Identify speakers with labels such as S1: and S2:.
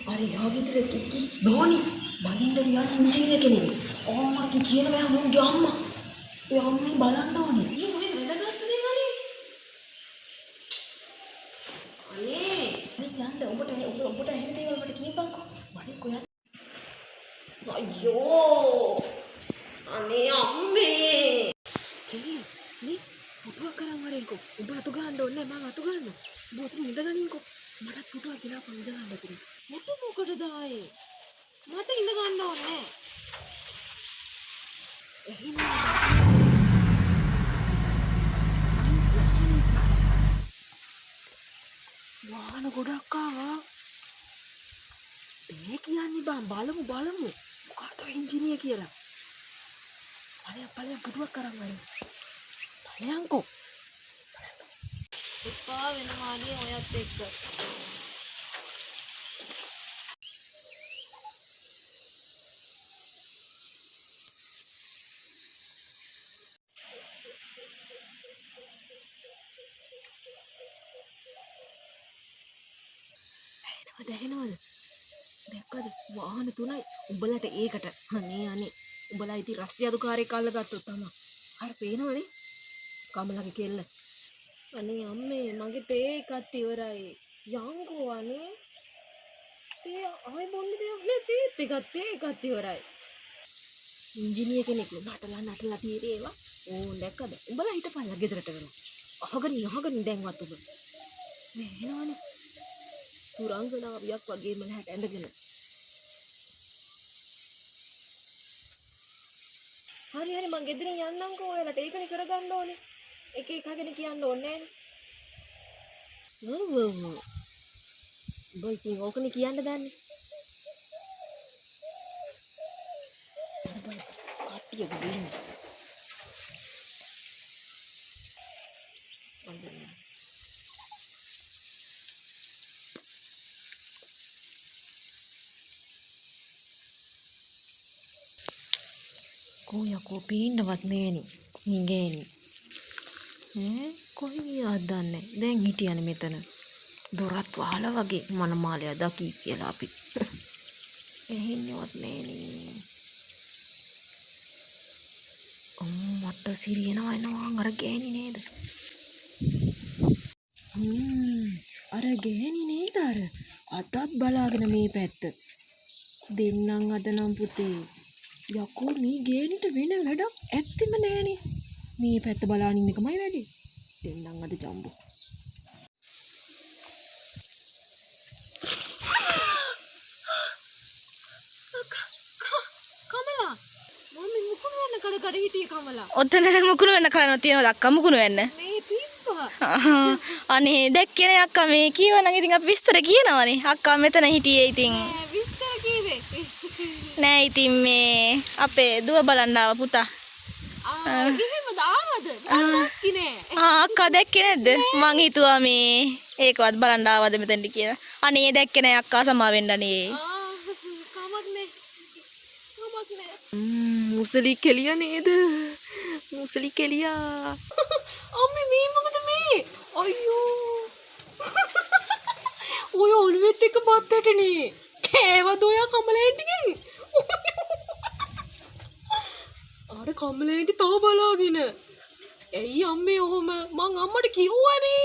S1: අර යාගෙදර කිකි ධෝනි බලින්දර යන ඉංජිනේර කෙනෙක්. ඕමර්ගේ කියන බෑ මුන්ගේ අම්මා. ඒ අම්මේ බලන්න ඕනේ. ඊ මොකද වැදගත් දෙයක් අනේ. අනේ යන්න ඔබට එහෙම දේවල් මට කියපන්කෝ. මට කොයන් අයියෝ අනේ අම්මේ කෙලි මේ පුටුවක් කරන් වරෙන්කෝ. ඔබ අතු ගන්න ඕනේ මම අතු ගන්නවා. ඔබ අතු ඉඳ ගනින්කෝ. මටත් පුටුවක් ගෙනාපන් ඉඳ ගන්න තියෙනවා. මුටු මොකටද ආයේ? මට ඉඳ ගන්න ඕනේ. එහෙනම් වාහන ගොඩක් ආවා. මේ කියන්නේ බලමු මොකක්ද එන්ජිනියර් කියලා. ඵලයන් පුටුවක් කරන් වරෙන්. ඵලයන්කෝ. එපා වෙනවානේ ඔයත් එක්ක. දැහෙනවද? දැක්කද? වාහන 3යි. උඹලට ඒකට. අනේ. උඹලා ඉතින් රස්ති අදුකාරයෙක් අල්ලගත්තොත් තමයි. අර පේනවනේ. කමලගේ කෙල්ල. අනේ අම්මේ මගේ තේ එකත් ඉවරයි. යංකෝ අනේ. තේ ආයි බොන්න දෙයක් නෑ. තේ එකත් ඉවරයි. ඉංජිනේර කෙනෙක් නටලා තියෙන්නේ ඒවා. ඕ දැක්කද? උඹලා හිටපල්ලා ගෙදරට වෙලා. අහගෙන දැන්වත් උඹ. මේ එනවනේ. සුරංගනාවියක් වගේම නැහැට ඇඳගෙන. හරි මං ගෙදරින් යන්නම්කෝ ඔයාලට ඒකනේ කරගන්න ඕනේ. එක එකගෙන කියන්න ඕනේ නෑනේ. ඔව්. බයි ඉතින් ඕකනේ කියන්න දන්නේ. කට්ටිය ගිහින්. කොයකෝ පේන්නවත් නෑනේ. නිගෑනි. කොහේ ගියාද දන්නේ. දැන් හිටියනේ මෙතන. දොරත් වහලා වගේ මනමාලයා දකි කියලා අපි. ඇහෙන්නවත් නෑනේ. මට සිරියනවා එනවා අර ගෑණි නේද? අර ගෑණි නේද අර අතත් බලාගෙන මේ පැත්ත. දෙන්නම් අද නම් පුතේ. යකෝ මේ ගෑණිට වෙන වැඩක් ඇත්තෙම නෑනේ. මේ පැත්ත බලාගෙන ඉන්න එකමයි වැඩි. දෙන්නම් අද ජම්බෝ. කමලා මම මුකුණු වෙන්න කඩ හිටියේ කමලා.
S2: ඔතන මුකුණු වෙන්න කඩන තියනවද අක්කා මුකුණු වෙන්න?
S1: මේ පිප්පා.
S2: අනේ දැක්කේ අක්කා මේ කීවනම් ඉතින් අපි විස්තර කියනවනේ. අක්කා මෙතන හිටියේ ඉතින්.
S1: විස්තර කීවේ.
S2: නෑ ඉතින් මේ අපේ දුව බලන්න ආව පුතා.
S1: එහෙමද ආවද? මම දැක්කේ නෑ.
S2: අක්කා දැක්කේ නැද්ද? මං හිතුවා මේ ඒකවත් බලන්න ආවද මෙතනට කියලා. අනේ දැක්කේ නෑ අක්කා සමා වෙන්න අනේ.
S1: මුසලි කෙලිය නේද? මුසලි කෙලියා. අම්මේ මේ මොකද මේ? අයියෝ. ඔය ඔළුවෙත් එක බත් ඇටනේ. කෑවද ඔයා කමලෑන්ටිගෙන්? අර කමලෑන්ටි තව බලාගෙන. ඇයි අම්මේ ඔහොම? මං අම්මට කිව්වනේ.